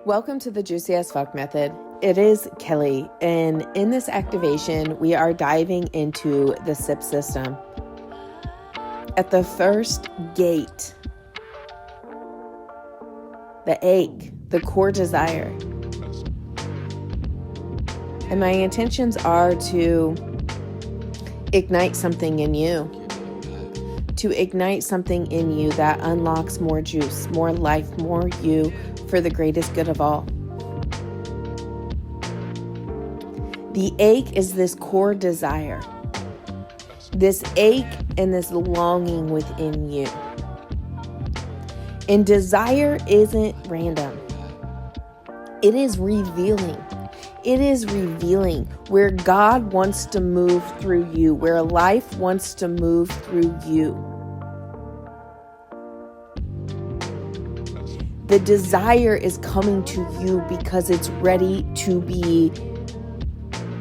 Welcome to the Juicy as Fuck method. It is Kelly, and in this activation, we are diving into the SIP system. At the first gate, the ache, the core desire. And my intentions are to ignite something in you. To ignite something in you that unlocks more juice, more life, more you for the greatest good of all. The ache is this core desire. This ache and this longing within you. And desire isn't random. It is revealing. It is revealing where God wants to move through you, where life wants to move through you. The desire is coming to you because it's ready to be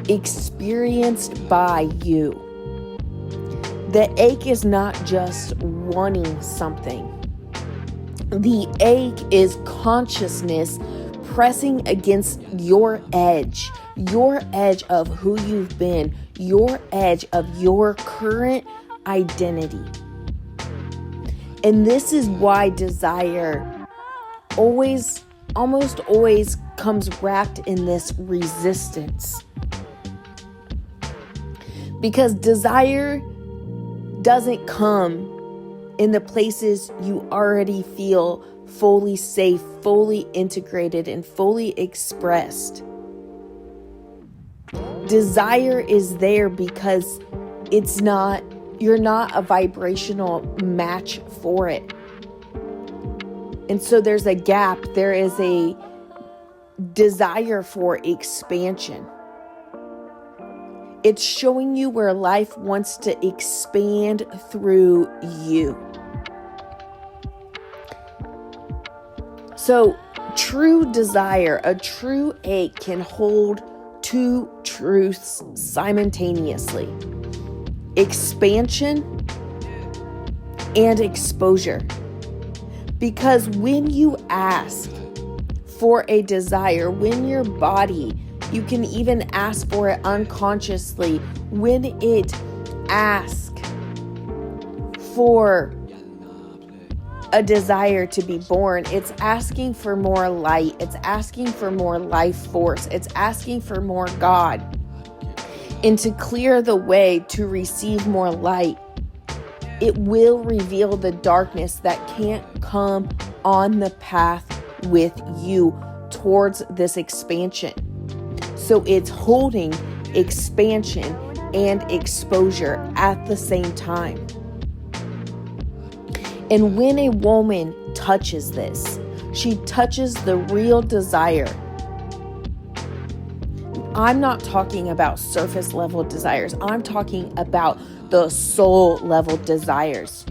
experienced by you. The ache is not just wanting something. The ache is consciousness pressing against your edge of who you've been, your edge of your current identity. And this is why desire almost always comes wrapped in this resistance. Because desire doesn't come in the places you already feel fully safe, fully integrated, and fully expressed. Desire is there because you're not a vibrational match for it. And so there's a gap. There is a desire for expansion. It's showing you where life wants to expand through you. So true desire, a true ache can hold two truths simultaneously. Expansion and exposure. Because when you ask for a desire, when your body, you can even ask for it unconsciously, when it asks for a desire to be born, it's asking for more light, it's asking for more life force, it's asking for more God, and to clear the way to receive more light. It will reveal the darkness that can't come on the path with you towards this expansion. So it's holding expansion and exposure at the same time. And when a woman touches this, she touches the real desire. I'm not talking about surface level desires. I'm talking about the soul level desires.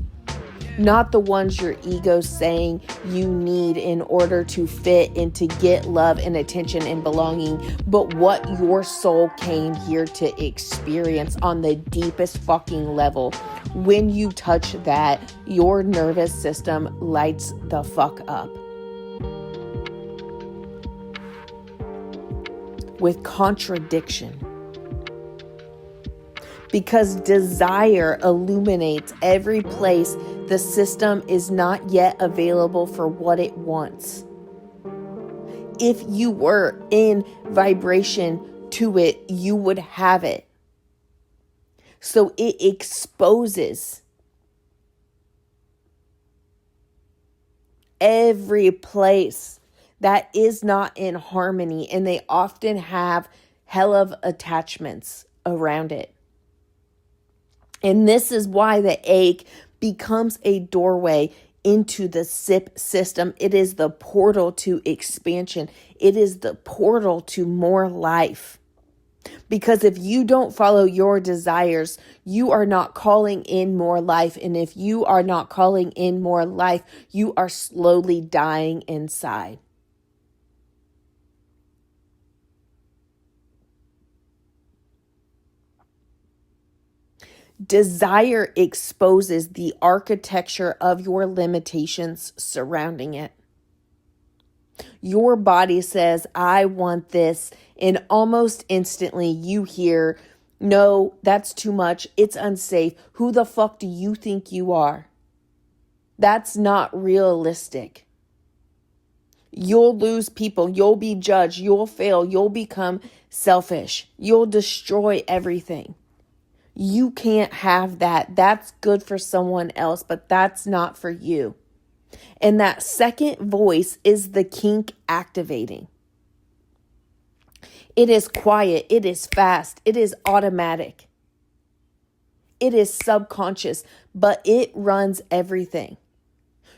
Not the ones your ego's saying you need in order to fit and to get love and attention and belonging, but what your soul came here to experience on the deepest fucking level. When you touch that, your nervous system lights the fuck up. With contradiction. Because desire illuminates every place the system is not yet available for what it wants. If you were in vibration to it, you would have it. So it exposes every place that is not in harmony, and they often have hell of attachments around it. And this is why the ache becomes a doorway into the SIP system. It is the portal to expansion. It is the portal to more life. Because if you don't follow your desires, you are not calling in more life. And if you are not calling in more life, you are slowly dying inside. Desire exposes the architecture of your limitations surrounding it. Your body says, I want this. And almost instantly you hear, no, that's too much. It's unsafe. Who the fuck do you think you are? That's not realistic. You'll lose people. You'll be judged. You'll fail. You'll become selfish. You'll destroy everything. You can't have that. That's good for someone else, but that's not for you. And that second voice is the kink activating. It is quiet. It is fast. It is automatic. It is subconscious, but it runs everything.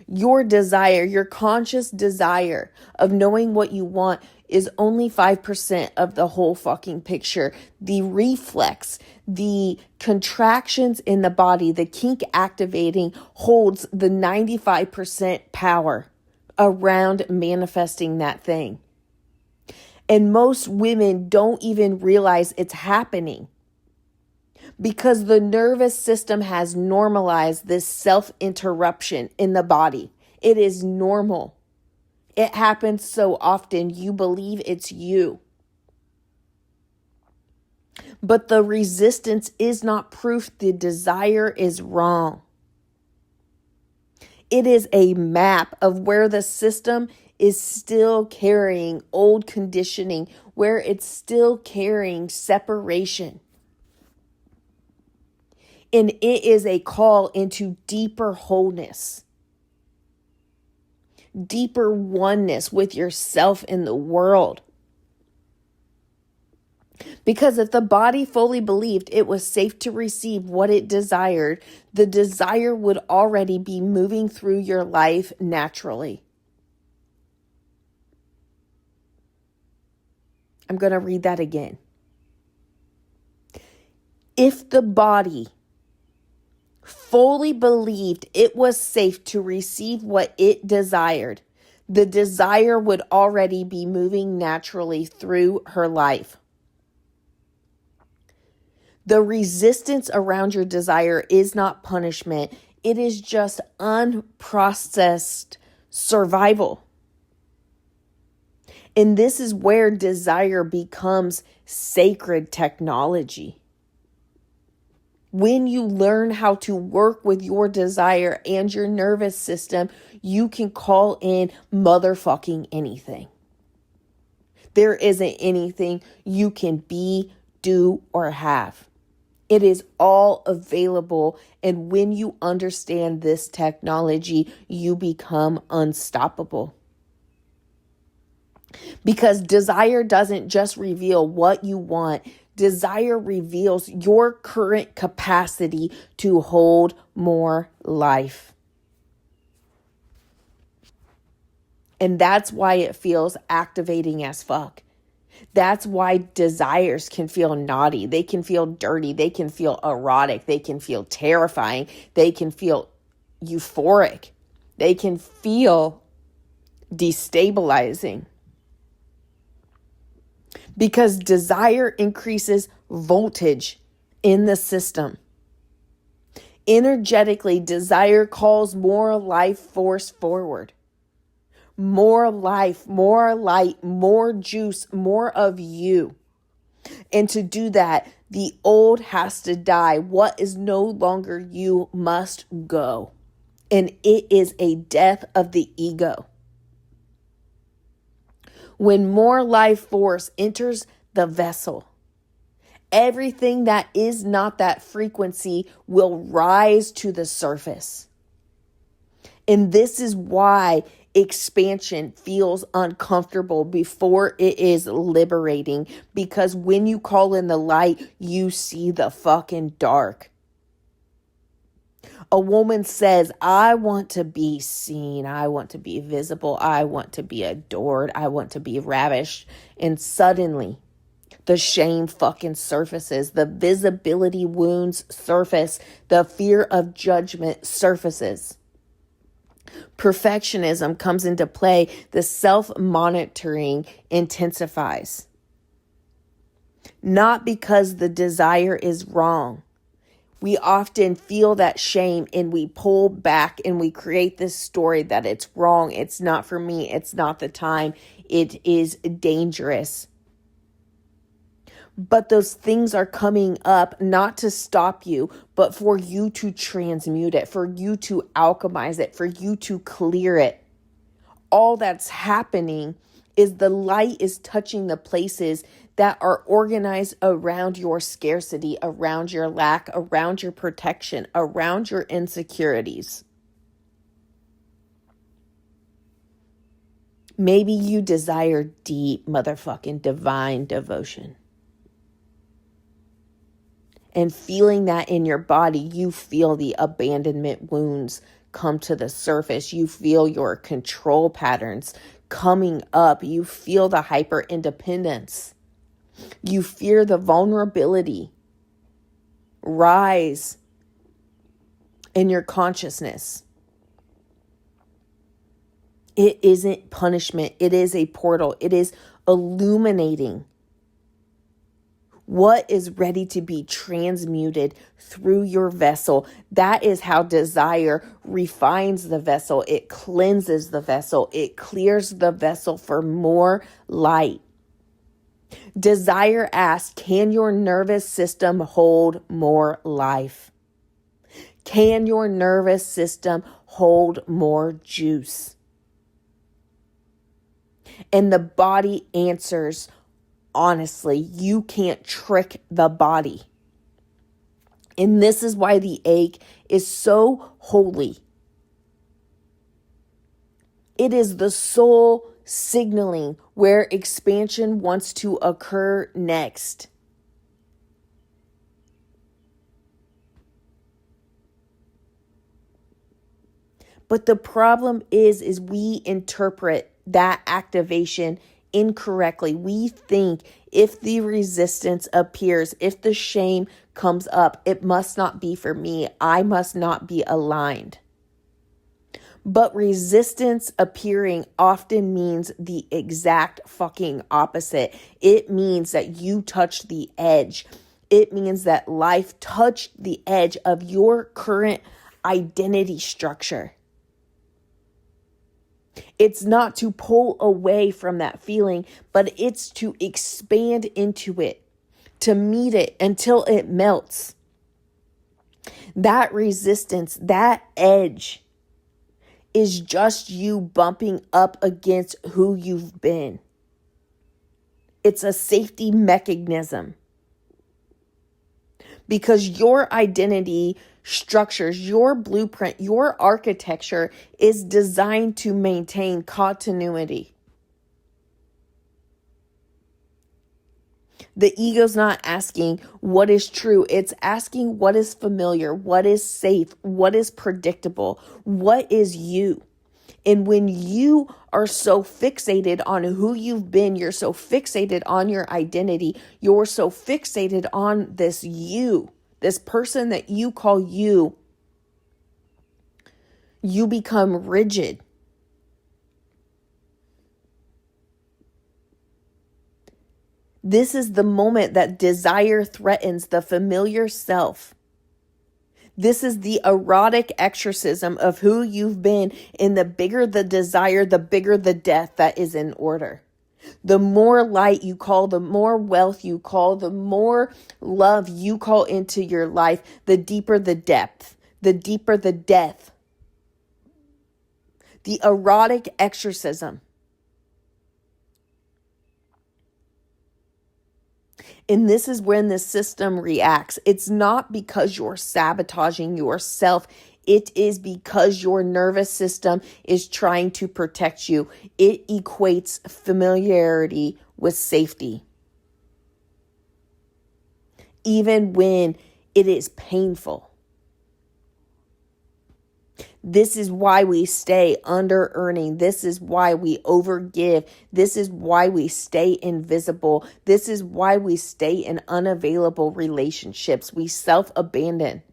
Your desire, your conscious desire of knowing what you want is only 5% of the whole fucking picture. The reflex, the contractions in the body, the kink activating holds the 95% power around manifesting that thing. And most women don't even realize it's happening because the nervous system has normalized this self-interruption in the body. It is normal. It happens so often you believe it's you. But the resistance is not proof the desire is wrong. It is a map of where the system is still carrying old conditioning, where it's still carrying separation. And it is a call into deeper wholeness, deeper oneness with yourself and the world. Because if the body fully believed it was safe to receive what it desired, the desire would already be moving through your life naturally. I'm going to read that again. If the body fully believed it was safe to receive what it desired, the desire would already be moving naturally through her life. The resistance around your desire is not punishment. It is just unprocessed survival. And this is where desire becomes sacred technology. When you learn how to work with your desire and your nervous system, you can call in motherfucking anything. There isn't anything you can be, do, or have. It is all available. And when you understand this technology, you become unstoppable. Because desire doesn't just reveal what you want. Desire reveals your current capacity to hold more life. And that's why it feels activating as fuck. That's why desires can feel naughty. They can feel dirty. They can feel erotic. They can feel terrifying. They can feel euphoric. They can feel destabilizing. Because desire increases voltage in the system. Energetically, desire calls more life force forward. More life, more light, more juice, more of you. And to do that, the old has to die. What is no longer you must go. And it is a death of the ego. When more life force enters the vessel, everything that is not that frequency will rise to the surface. And this is why expansion feels uncomfortable before it is liberating. Because when you call in the light, you see the fucking dark. A woman says, I want to be seen. I want to be visible. I want to be adored. I want to be ravished. And suddenly, the shame fucking surfaces. The visibility wounds surface. The fear of judgment surfaces. Perfectionism comes into play. The self-monitoring intensifies. Not because the desire is wrong. We often feel that shame and we pull back and we create this story that it's wrong. It's not for me. It's not the time. It is dangerous. But those things are coming up not to stop you, but for you to transmute it, for you to alchemize it, for you to clear it. All that's happening is the light is touching the places that are organized around your scarcity, around your lack, around your protection, around your insecurities. Maybe you desire deep motherfucking divine devotion. And feeling that in your body, you feel the abandonment wounds come to the surface. You feel your control patterns coming up. You feel the hyper independence. You fear the vulnerability rise in your consciousness. It isn't punishment. It is a portal. It is illuminating what is ready to be transmuted through your vessel. That is how desire refines the vessel. It cleanses the vessel. It clears the vessel for more light. Desire asks, can your nervous system hold more life? Can your nervous system hold more juice? And the body answers, honestly, you can't trick the body. And this is why the egg is so holy. It is the soul signaling where expansion wants to occur next. But the problem is we interpret that activation incorrectly. We think if the resistance appears, if the shame comes up, it must not be for me. I must not be aligned. But resistance appearing often means the exact fucking opposite. It means that you touched the edge. It means that life touched the edge of your current identity structure. It's not to pull away from that feeling, but it's to expand into it, to meet it until it melts. That resistance, that edge, is just you bumping up against who you've been. It's a safety mechanism. Because your identity structures, your blueprint, your architecture is designed to maintain continuity. The ego's not asking what is true. It's asking what is familiar, what is safe, what is predictable, what is you. And when you are so fixated on who you've been, you're so fixated on your identity, you're so fixated on this you, this person that you call you, you become rigid. This is the moment that desire threatens the familiar self. This is the erotic exorcism of who you've been, and the bigger the desire, the bigger the death that is in order. The more light you call, the more wealth you call, the more love you call into your life, the deeper the depth, the deeper the death. The erotic exorcism. And this is when the system reacts. It's not because you're sabotaging yourself. It is because your nervous system is trying to protect you. It equates familiarity with safety. Even when it is painful. This is why we stay under earning. This is why we overgive. This is why we stay invisible. This is why we stay in unavailable relationships. We self-abandon.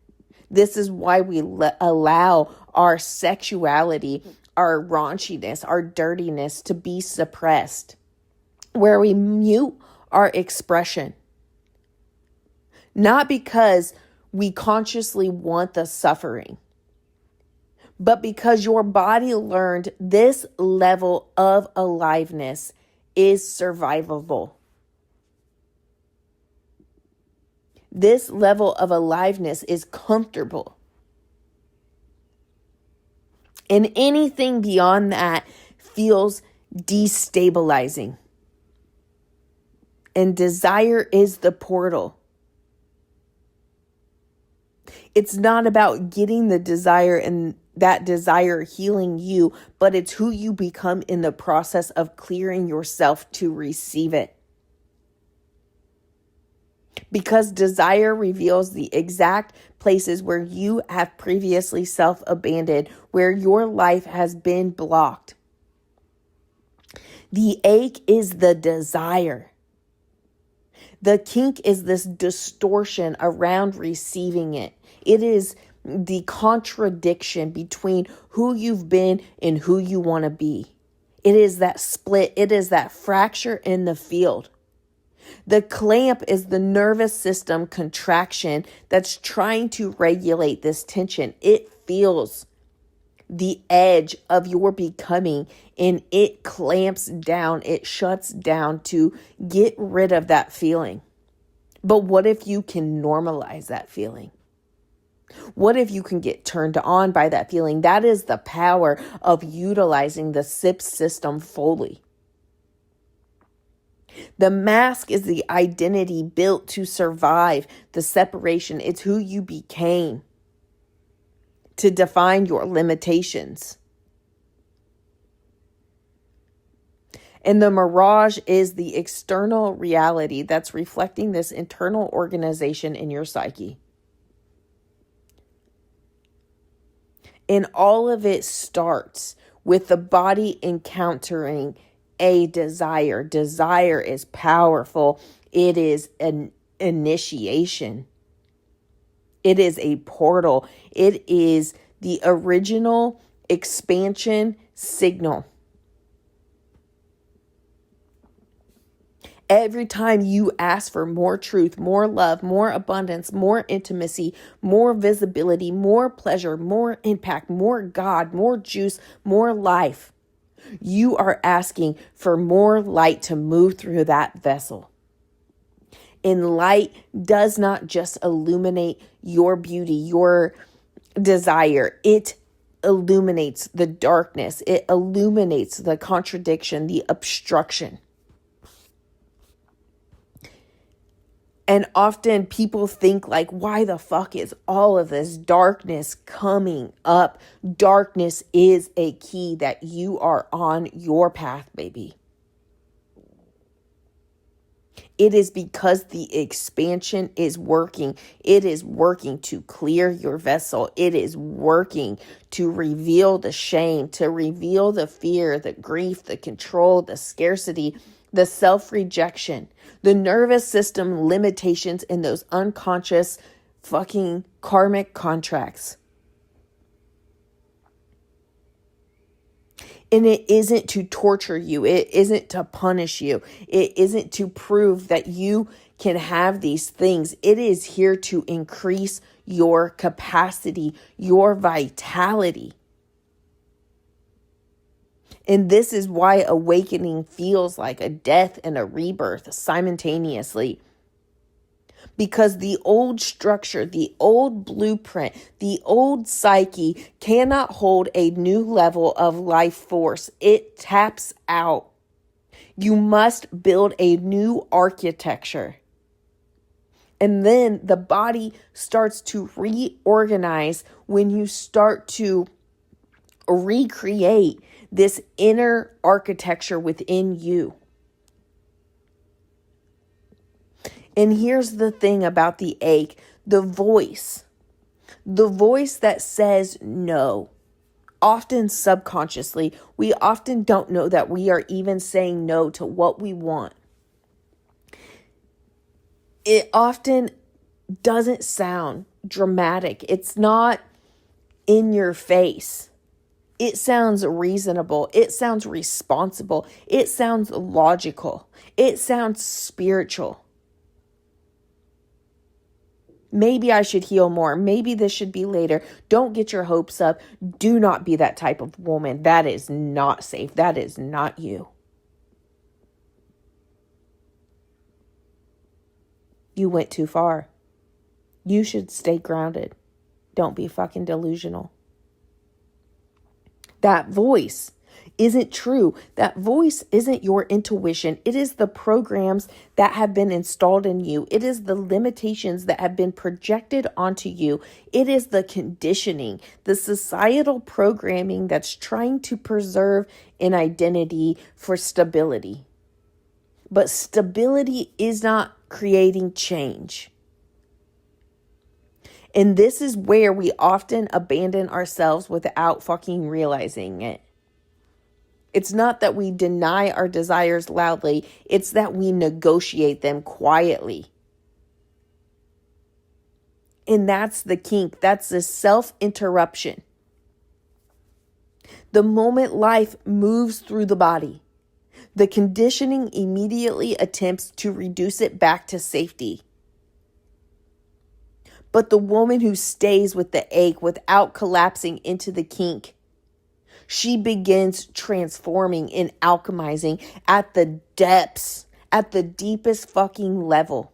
This is why we allow our sexuality, our raunchiness, our dirtiness to be suppressed. Where we mute our expression. Not because We consciously want the suffering. But because your body learned this level of aliveness is survivable. This level of aliveness is comfortable. And anything beyond that feels destabilizing. And desire is the portal. It's not about getting the desire and that desire healing you, but it's who you become in the process of clearing yourself to receive it. Because desire reveals the exact places where you have previously self-abandoned, where your life has been blocked. The ache is the desire. The kink is this distortion around receiving it. It is the contradiction between who you've been and who you want to be. It is that split. It is that fracture in the field. The clamp is the nervous system contraction that's trying to regulate this tension. It feels the edge of your becoming and it clamps down, it shuts down to get rid of that feeling. But what if you can normalize that feeling? What if you can get turned on by that feeling? That is the power of utilizing the SIP system fully. The mask is the identity built to survive the separation. It's who you became to define your limitations. And the mirage is the external reality that's reflecting this internal organization in your psyche. And all of it starts with the body encountering a desire. Desire is powerful. It is an initiation. It is a portal. It is the original expansion signal. Every time you ask for more truth, more love, more abundance, more intimacy, more visibility, more pleasure, more impact, more God, more juice, more life, you are asking for more light to move through that vessel. And light does not just illuminate your beauty, your desire. It illuminates the darkness. It illuminates the contradiction, the obstruction. And often people think like, why the fuck is all of this darkness coming up? Darkness is a key that you are on your path, baby. It is because the expansion is working. It is working to clear your vessel. It is working to reveal the shame, to reveal the fear, the grief, the control, the scarcity, the self-rejection, the nervous system limitations, and those unconscious fucking karmic contracts. And it isn't to torture you. It isn't to punish you. It isn't to prove that you can have these things. It is here to increase your capacity, your vitality. And this is why awakening feels like a death and a rebirth simultaneously. Because the old structure, the old blueprint, the old psyche cannot hold a new level of life force. It taps out. You must build a new architecture. And then the body starts to reorganize when you start to recreate this inner architecture within you. And here's the thing about the ache, the voice that says no, often subconsciously, we often don't know that we are even saying no to what we want. It often doesn't sound dramatic. It's not in your face. It sounds reasonable. It sounds responsible. It sounds logical. It sounds spiritual. Maybe I should heal more. Maybe this should be later. Don't get your hopes up. Do not be that type of woman. That is not safe. That is not you. You went too far. You should stay grounded. Don't be fucking delusional. That voice isn't true. That voice isn't your intuition. It is the programs that have been installed in you. It is the limitations that have been projected onto you. It is the conditioning, the societal programming that's trying to preserve an identity for stability. But stability is not creating change. And this is where we often abandon ourselves without fucking realizing it. It's not that we deny our desires loudly. It's that we negotiate them quietly. And that's the kink. That's the self-interruption. The moment life moves through the body, the conditioning immediately attempts to reduce it back to safety. But the woman who stays with the ache without collapsing into the kink, she begins transforming and alchemizing at the depths, at the deepest fucking level.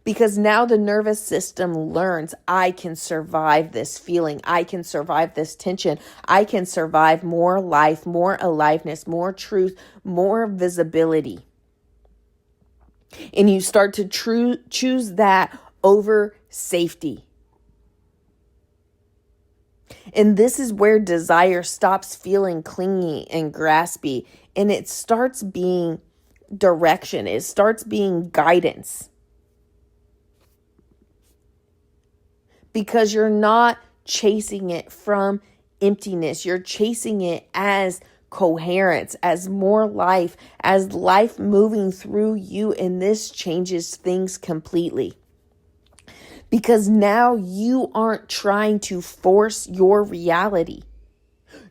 Because now the nervous system learns, I can survive this feeling. I can survive this tension. I can survive more life, more aliveness, more truth, more visibility. And you start to choose that over safety. And this is where desire stops feeling clingy and graspy, and it starts being direction. It starts being guidance. Because you're not chasing it from emptiness. You're chasing it as coherence, as more life, as life moving through you. And this changes things completely. Because now you aren't trying to force your reality.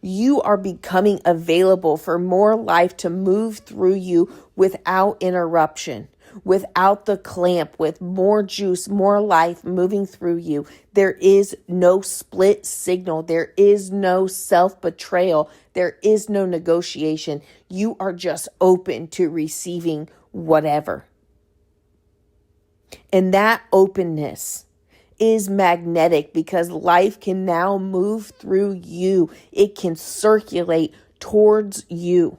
You are becoming available for more life to move through you without interruption, without the clamp, with more juice, more life moving through you. There is no split signal. There is no self-betrayal. There is no negotiation. You are just open to receiving whatever. And that openness is magnetic because life can now move through you. It can circulate towards you.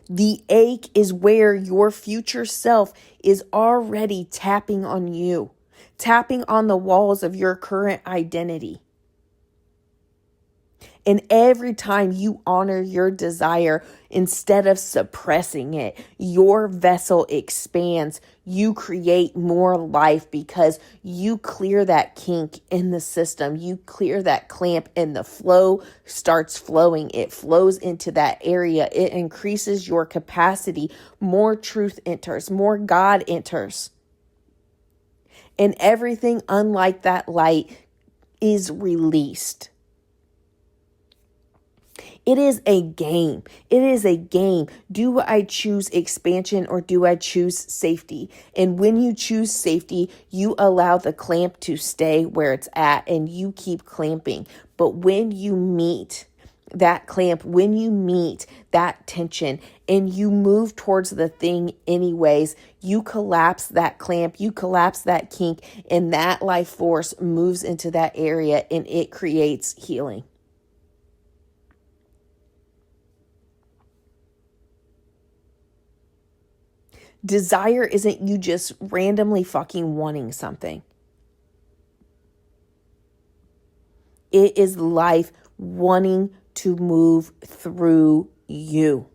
The ache is where your future self is already tapping on you, tapping on the walls of your current identity. And every time you honor your desire, instead of suppressing it, your vessel expands. You create more life because you clear that kink in the system. You clear that clamp and the flow starts flowing. It flows into that area. It increases your capacity. More truth enters. More God enters. And everything unlike that light is released. It is a game. It is a game. Do I choose expansion or do I choose safety? And when you choose safety, you allow the clamp to stay where it's at and you keep clamping. But when you meet that clamp, when you meet that tension and you move towards the thing anyways, you collapse that clamp, you collapse that kink, and that life force moves into that area and it creates healing. Desire isn't you just randomly fucking wanting something. It is life wanting to move through you.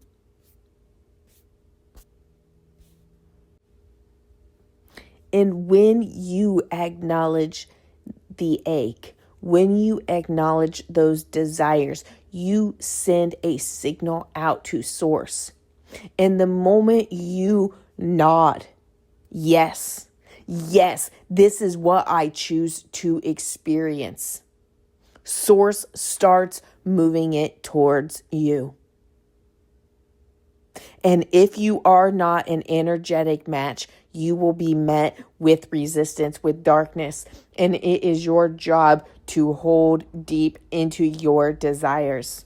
And when you acknowledge the ache, when you acknowledge those desires, you send a signal out to source. And the moment you nod, yes, this is what I choose to experience, source starts moving it towards you. And if you are not an energetic match, you will be met with resistance, with darkness. And it is your job to hold deep into your desires.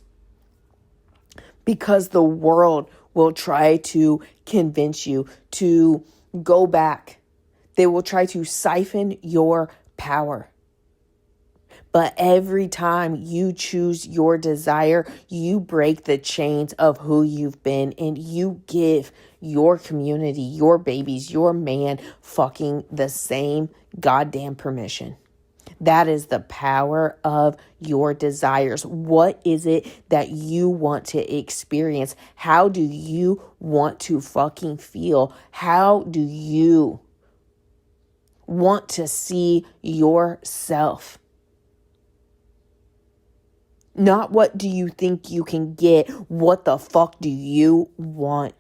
Because the world will try to convince you to go back. They will try to siphon your power. But every time you choose your desire, you break the chains of who you've been, and you give your community, your babies, your man fucking the same goddamn permission. That is the power of your desires. What is it that you want to experience? How do you want to fucking feel? How do you want to see yourself? Not what do you think you can get. What the fuck do you want?